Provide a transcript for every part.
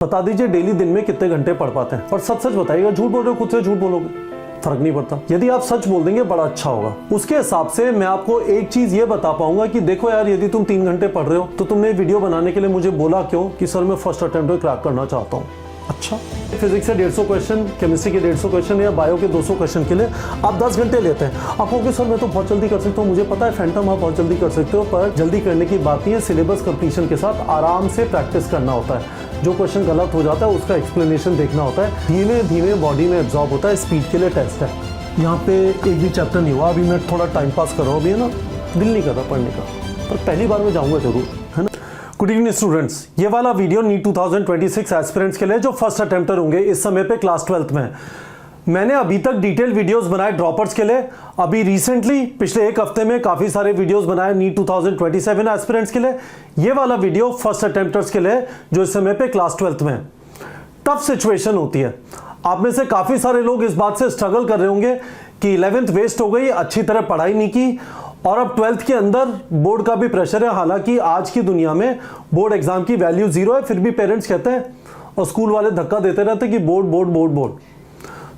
बता दीजिए डेली दिन में कितने घंटे पढ़ पाते हैं, और सच सच बताइएगा। झूठ बोल रहे हो, खुद से झूठ बोलोगे, फर्क नहीं पड़ता। यदि आप सच बोल देंगे बड़ा अच्छा होगा। उसके हिसाब से मैं आपको एक चीज ये बता पाऊंगा कि देखो यार, यदि तुम 3 घंटे पढ़ रहे हो तो तुमने वीडियो बनाने के लिए मुझे बोला क्यों कि सर मैं फर्स्ट अटेम्प्ट में क्रैक करना चाहता हूँ। अच्छा, फिजिक्स से 150 क्वेश्चन, केमिस्ट्री के 150 क्वेश्चन या बायो के 200 क्वेश्चन के लिए आप 10 घंटे लेते हैं। आप कहोगे सर मैं तो बहुत जल्दी कर सकता हूँ, मुझे पता है फैंटम आप बहुत जल्दी कर सकते हो, पर जल्दी करने की बात नहीं है। सिलेबस कंप्लीशन के साथ आराम से प्रैक्टिस करना होता है। जो क्वेश्चन गलत हो जाता है उसका एक्सप्लेनेशन देखना होता है, धीमे धीमे बॉडी में एब्जॉर्ब होता है। स्पीड के लिए टेस्ट है। यहाँ पे एक भी चैप्टर नहीं हुआ, अभी मैं थोड़ा टाइम पास कर रहा हूँ, अभी है ना, दिल नहीं कर रहा पढ़ने का, पर पहली बार में जाऊँगा जरूर, है ना। गुड इवनिंग स्टूडेंट्स, ये वाला वीडियो नीट 2026 एस्पिरेंट्स के लिए जो फर्स्ट अटेम्प्टर होंगे इस समय पे क्लास 12th में। मैंने अभी तक डिटेल वीडियोस बनाए ड्रॉपर्स के लिए। अभी रिसेंटली पिछले एक हफ्ते में काफ़ी सारे वीडियोस बनाए नीट 2027 एस्पिरेंट्स के लिए। ये वाला वीडियो फर्स्ट अटेम्प्टर्स के लिए जो इस समय पे क्लास 12th में। टफ सिचुएशन होती है। आप में से काफ़ी सारे लोग इस बात से स्ट्रगल कर रहे होंगे कि 11th वेस्ट हो गई, अच्छी तरह पढ़ाई नहीं की, और अब 12th के अंदर बोर्ड का भी प्रेशर है। हालांकि आज की दुनिया में बोर्ड एग्जाम की वैल्यू 0 है, फिर भी पेरेंट्स कहते हैं और स्कूल वाले धक्का देते रहते हैं कि बोर्ड बोर्ड बोर्ड बोर्ड।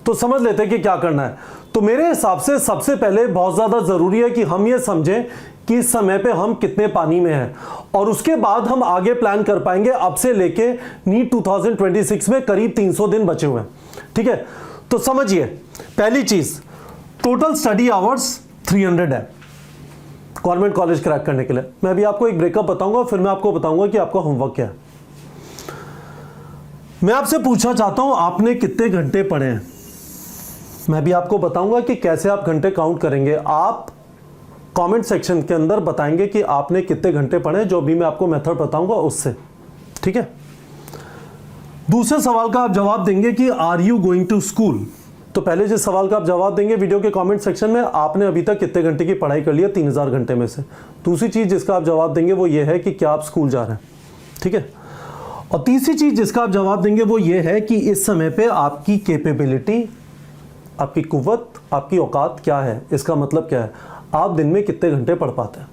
तो समझ लेते हैं कि क्या करना है। तो मेरे हिसाब से सबसे पहले बहुत ज़्यादा ज़रूरी है कि हम ये समझें कि इस समय पे हम कितने पानी में हैं, और उसके बाद हम आगे प्लान कर पाएंगे। अब से लेके नीट 2026 में करीब 300 दिन बचे हुए हैं, ठीक है। तो समझिए, पहली चीज़, टोटल स्टडी आवर्स 300 है गवर्नमेंट कॉलेज क्रैक करने के लिए। मैं अभी आपको एक ब्रेकअप बताऊंगा, फिर मैं आपको बताऊंगा कि आपका होमवर्क क्या है। मैं आपसे पूछना चाहता हूं आपने कितने घंटे पढ़े हैं। मैं भी आपको बताऊंगा कि कैसे आप घंटे काउंट करेंगे। आप कमेंट सेक्शन के अंदर बताएंगे कि आपने कितने घंटे पढ़े, जो भी मैं आपको मेथड बताऊंगा उससे, ठीक है। दूसरे सवाल का आप जवाब देंगे कि are you going to school. तो पहले जिस सवाल का आप जवाब देंगे वीडियो के कमेंट सेक्शन में, आपने अभी तक कितने घंटे की पढ़ाई कर ली है 3000 घंटे में से। दूसरी चीज़ जिसका आप जवाब देंगे वो ये है कि क्या आप स्कूल जा रहे हैं, ठीक है। और तीसरी चीज़ जिसका आप जवाब देंगे वो ये है कि इस समय पे आपकी कैपेबिलिटी, आपकी कुव्वत, आपकी औकात क्या है। इसका मतलब क्या है, आप दिन में कितने घंटे पढ़ पाते हैं।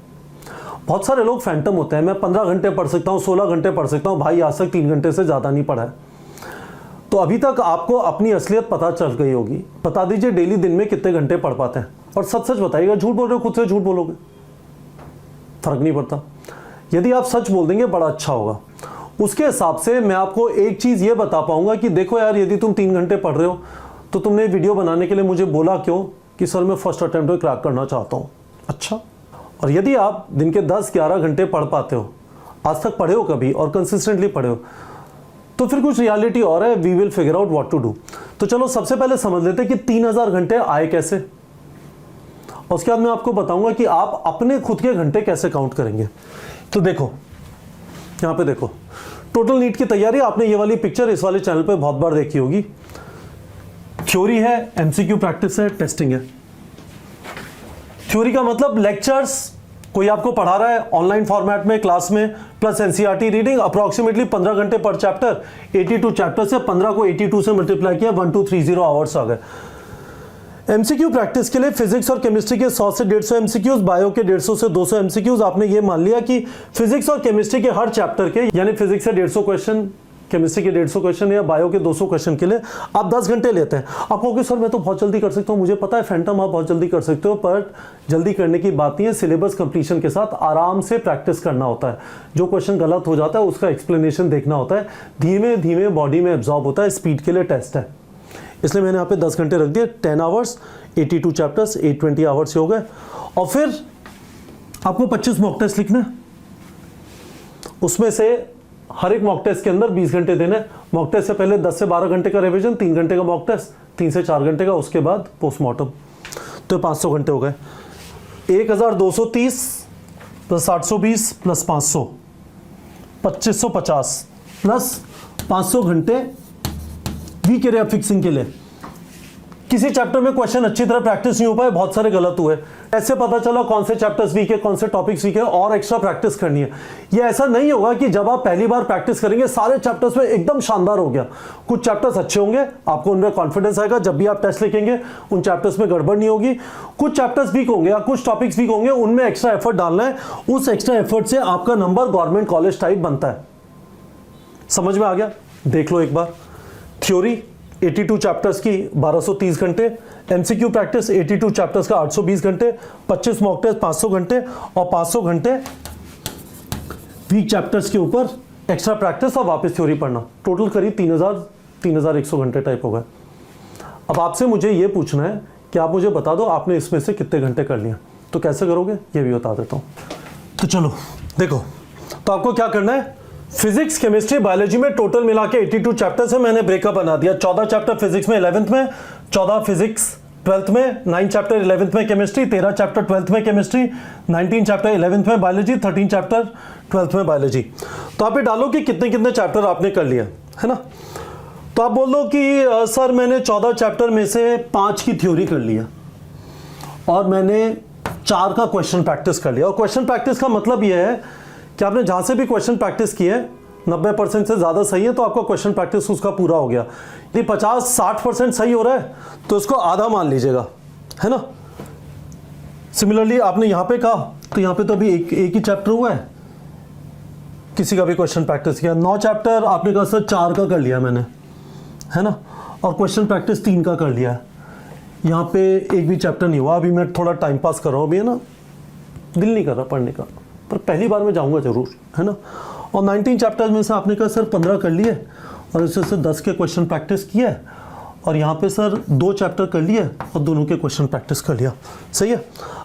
बहुत सारे लोग फैंटम होते हैं, मैं 15 घंटे पढ़ सकता हूँ, 16 घंटे पढ़ सकता हूँ। भाई आज तक 3 घंटे से ज़्यादा नहीं पढ़ा है। तो अभी तक आपको अपनी असलियत पता चल गई होगी। बता दीजिए डेली दिन में कितने घंटे पढ़ पाते हैं, और सच सच बताइएगा। झूठ बोल रहे हो, खुद से झूठ बोलोगे, फर्क नहीं पड़ता। यदि आप सच बोल देंगे बड़ा अच्छा होगा। उसके हिसाब से मैं आपको एक चीज़ ये बता पाऊंगा कि देखो यार, यदि तुम 3 घंटे पढ़ रहे हो तो तुमने वीडियो बनाने के लिए मुझे बोला क्यों कि सर मैं फर्स्ट अटेम्प्ट में क्रैक करना चाहता हूँ। अच्छा, और यदि आप दिन के 10-11 घंटे पढ़ पाते हो, आज तक पढ़े हो कभी और कंसिस्टेंटली पढ़े हो, तो फिर कुछ रियलिटी और है। We will figure out what to do. तो चलो सबसे पहले समझ लेते हैं कि 3000 घंटे आए कैसे, और उसके बाद मैं आपको बताऊंगा कि आप अपने खुद के घंटे कैसे काउंट करेंगे। तो देखो, यहाँ पे देखो, टोटल नीट की तैयारी। आपने ये वाली पिक्चर इस वाले चैनल पे बहुत बार देखी होगी। थ्योरी है, एमसीक्यू प्रैक्टिस है, टेस्टिंग है। थ्योरी का मतलब लेक्चर्स, कोई आपको पढ़ा रहा है ऑनलाइन फॉर्मेट में क्लास में, प्लस एनसीईआरटी रीडिंग, अप्रोक्सीमेटली 15 घंटे पर चैप्टर। 82 चैप्टर से 15 को 82 से मल्टीप्लाई किया, 1230 आवर्स आ गए। एमसीक्यू प्रैक्टिस के लिए फिजिक्स और केमिस्ट्री के 100 से 150 एमसीक्यूज, बायो के 150 से 200 एमसीक्यूज। आपने ये मान लिया कि फिजिक्स और केमिस्ट्री के हर चैप्टर के, यानी फिजिक्स से 150 क्वेश्चन, केमिस्ट्री के 150 क्वेश्चन या बायो के 200 क्वेश्चन के लिए आप 10 घंटे लेते हैं। आप कहोगे सर मैं तो बहुत जल्दी कर सकता हूँ, मुझे पता है फैंटम आप बहुत जल्दी कर सकते हो, पर जल्दी करने की बात नहीं है। सिलेबस कंप्लीशन के साथ आराम से प्रैक्टिस करना होता है। जो क्वेश्चन गलत हो जाता है उसका एक्सप्लेनेशन देखना होता है, धीमे धीमे बॉडी में एब्जॉर्ब होता है। स्पीड के लिए टेस्ट है, इसलिए मैंने यहाँ पे 10 घंटे रख दिए। 10 आवर्स, 82 चैप्टर्स, 820 आवर्स हो गए। और फिर आपको 25 मॉक टेस्ट लिखना है। उसमें से हर एक मॉक टेस्ट के अंदर 20 घंटे देने। मॉक टेस्ट से पहले 10 से 12 घंटे का रिवीजन, 3 घंटे का मॉक टेस्ट, 3 से 4 घंटे का, उसके बाद पोस्टमार्टम। तो 500 घंटे हो गए। 1230 प्लस 820 प्लस 500, 2550 प्लस 500 घंटे वीक एरिया फिक्सिंग के लिए। किसी चैप्टर में क्वेश्चन अच्छी तरह प्रैक्टिस नहीं हो पाए, बहुत सारे गलत हुए। ऐसे पता चला कौन से चैप्टर्स वीक है, कौन से टॉपिक्स वीक है, और एक्स्ट्रा प्रैक्टिस करनी है। ये ऐसा नहीं होगा कि जब आप पहली बार प्रैक्टिस करेंगे सारे चैप्टर्स में एकदम शानदार हो गया। कुछ चैप्टर्स अच्छे होंगे, आपको उनमें कॉन्फिडेंस आएगा, जब भी आप टेस्ट लिखेंगे उन चैप्टर्स में गड़बड़ नहीं होगी। कुछ चैप्टर्स वीक होंगे या कुछ टॉपिक्स वीक होंगे, उनमें एक्स्ट्रा एफर्ट डालना है। उस एक्स्ट्रा एफर्ट से आपका नंबर गवर्नमेंट कॉलेज टाइप बनता है। समझ में आ गया? देख लो एक बार। थ्योरी 82 चैप्टर्स की 1230 घंटे, एमसीक्यू प्रैक्टिस 82 चैप्टर्स का 820 घंटे, 25 मॉक टेस्ट 500 घंटे और 500 घंटे वीक चैप्टर्स के ऊपर एक्स्ट्रा प्रैक्टिस और वापस थ्योरी पढ़ना। टोटल करीब 3100 घंटे टाइप हो गए। अब आपसे मुझे ये पूछना है कि आप मुझे बता दो आपने इसमें से कितने घंटे कर लिए। तो कैसे करोगे ये भी बता देता हूँ। तो चलो देखो, तो आपको क्या करना है, फिजिक्स केमिस्ट्री बायोलॉजी में टोटल मिला के 82 चैप्टर्स है। मैंने ब्रेकअप बना दिया, 14 चैप्टर फिजिक्स में 11th में, 14 फिजिक्स 12th में, 9 चैप्टर 11th में केमिस्ट्री, 13 चैप्टर 12th में केमिस्ट्री, 19 चैप्टर 11th में बायोलॉजी, 13 चैप्टर 12th में बायोलॉजी। तो आप ये डालो कि कितने कितने चैप्टर आपने कर लिया है ना। तो आप बोल दो कि सर मैंने 14 चैप्टर में से 5 की थ्योरी कर लिया और मैंने 4 का क्वेश्चन प्रैक्टिस कर लिया। और क्वेश्चन प्रैक्टिस का मतलब यह है कि आपने जहां से भी क्वेश्चन प्रैक्टिस किए 90% से ज़्यादा सही है तो आपका क्वेश्चन प्रैक्टिस उसका पूरा हो गया। यदि 50-60% सही हो रहा है तो इसको आधा मान लीजिएगा, है ना। सिमिलरली आपने यहाँ पे कहा तो यहाँ पे तो अभी एक ही चैप्टर हुआ है, किसी का भी क्वेश्चन प्रैक्टिस किया। 9 चैप्टर आपने कहा सर 4 का कर लिया मैंने, है ना, और क्वेश्चन प्रैक्टिस 3 का कर लिया है। यहाँ पे एक भी चैप्टर नहीं हुआ। अभी मैं थोड़ा टाइम पास कर रहा हूँ, अभी है ना, दिल नहीं कर रहा पढ़ने का, पर पहली बार मैं जाऊँगा ज़रूर, है ना। और 19 चैप्टर्स में से आपने कहा सर 15 कर लिए और इससे से 10 के क्वेश्चन प्रैक्टिस किए और यहाँ पे सर 2 चैप्टर कर लिए और दोनों के क्वेश्चन प्रैक्टिस कर लिया। सही है।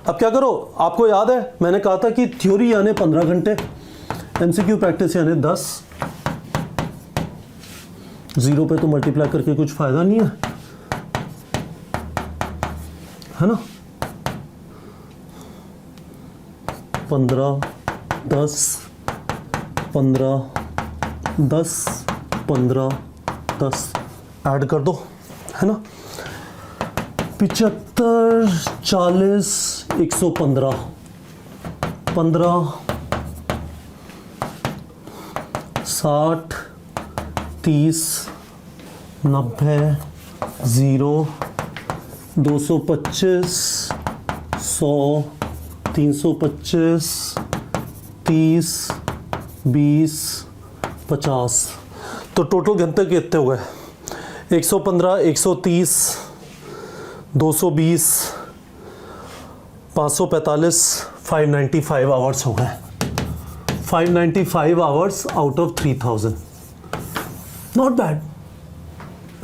अब क्या करो, आपको याद है मैंने कहा था कि थ्योरी यानी 15 घंटे, एमसीक्यू प्रैक्टिस यानी 10। 0 पे तो मल्टीप्लाई करके कुछ फ़ायदा नहीं है ना। 15 10 15 10 15 10 ऐड कर दो, है ना। 75 40 115 15 60 30 90 0 225 100 325 30 20 50। तो टोटल घंटे कितने हो गए, 115 130 220 545 595 आवर्स हो गए। 595 hours out of 3000। Not bad,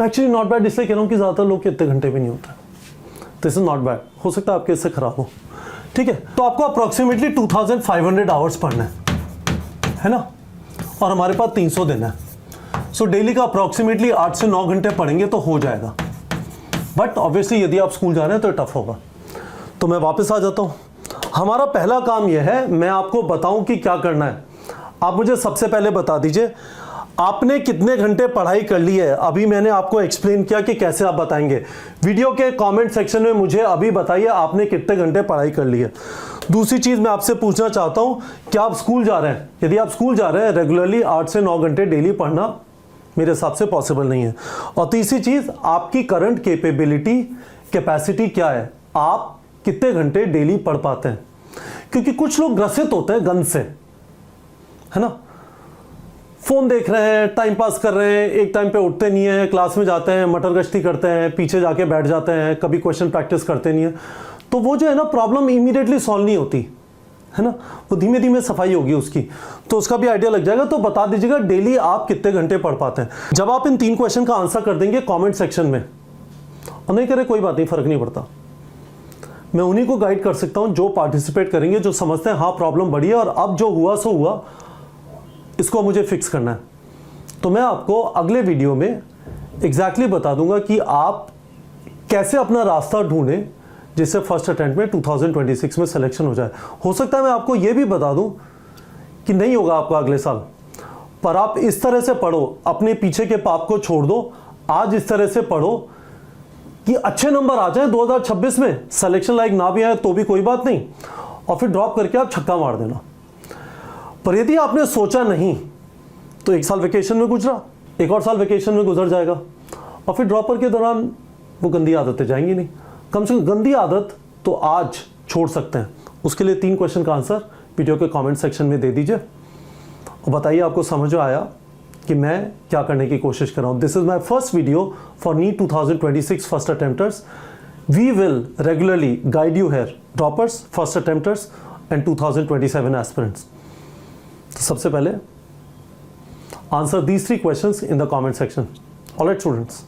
actually not bad इसलिए कह रहा हूँ कि ज़्यादातर लोग के इतने घंटे भी नहीं होते। दिस इज नॉट बैड, हो सकता है आपके इससे खराब हो, ठीक है। तो आपको अप्रोक्सीमेटली 2500 आवर्स पढ़ना है ना, और हमारे पास 300 दिन है। सो डेली का अप्रोक्सीमेटली 8 से 9 घंटे पढ़ेंगे तो हो जाएगा। बट ऑब्वियसली यदि आप स्कूल जा रहे हैं तो टफ होगा। तो मैं वापस आ जाता हूँ। हमारा पहला काम यह है, मैं आपको बताऊं कि क्या करना है। आप मुझे सबसे पहले बता दीजिए आपने कितने घंटे पढ़ाई कर ली है। अभी मैंने आपको एक्सप्लेन किया कि कैसे आप बताएंगे। वीडियो के कमेंट सेक्शन में मुझे अभी बताइए आपने कितने घंटे पढ़ाई कर ली है। दूसरी चीज़ मैं आपसे पूछना चाहता हूं कि आप स्कूल जा रहे हैं। यदि आप स्कूल जा रहे हैं रेगुलरली 8 से 9 घंटे डेली पढ़ना मेरे हिसाब से पॉसिबल नहीं है। और तीसरी चीज़, आपकी करंट कैपेसिटी क्या है, आप कितने घंटे डेली पढ़ पाते हैं। क्योंकि कुछ लोग ग्रसित होते हैं गंद से, है ना, फोन देख रहे हैं, टाइम पास कर रहे हैं, एक टाइम पे उठते नहीं है, क्लास में जाते हैं, मटर गश्ती करते हैं, पीछे जाके बैठ जाते हैं, कभी क्वेश्चन प्रैक्टिस करते नहीं है। तो वो जो है ना प्रॉब्लम इमीडिएटली सॉल्व नहीं होती, है ना, वो धीमे धीमे सफाई होगी उसकी। तो उसका भी आइडिया लग जाएगा। तो बता दीजिएगा डेली आप कितने घंटे पढ़ पाते हैं। जब आप इन 3 क्वेश्चन का आंसर कर देंगे कॉमेंट सेक्शन में, और नहीं करे कोई बात नहीं, फर्क नहीं पड़ता, मैं उन्हीं को गाइड कर सकता हूं जो पार्टिसिपेट करेंगे, जो समझते हैं हाँ प्रॉब्लम बढ़ी है और अब जो हुआ सो हुआ, इसको मुझे फिक्स करना है। तो मैं आपको अगले वीडियो में एग्जैक्टली बता दूंगा कि आप कैसे अपना रास्ता ढूंढें जिससे फर्स्ट अटेम्प्ट में 2026 में सिलेक्शन हो जाए। हो सकता है मैं आपको यह भी बता दूं कि नहीं होगा आपका अगले साल, पर आप इस तरह से पढ़ो, अपने पीछे के पाप को छोड़ दो। आज इस तरह से पढ़ो कि अच्छे नंबर आ जाए 2026 में, सिलेक्शन लायक ना भी आए तो भी कोई बात नहीं, और फिर ड्रॉप करके आप छक्का मार देना। पर यदि आपने सोचा नहीं तो 1 साल वेकेशन में गुजरा, एक और साल वेकेशन में गुजर जाएगा, और फिर ड्रॉपर के दौरान वो गंदी आदतें जाएंगी नहीं। कम से कम गंदी आदत तो आज छोड़ सकते हैं। उसके लिए 3 क्वेश्चन का आंसर वीडियो के कमेंट सेक्शन में दे दीजिए और बताइए आपको समझ आया कि मैं क्या करने की कोशिश कर रहा हूँ. This is my first video for NEET 2026 first attempters. We will regularly guide you here droppers, first attempters and 2027 aspirants. तो सबसे पहले answer these 3 questions in the comment section. Alright students.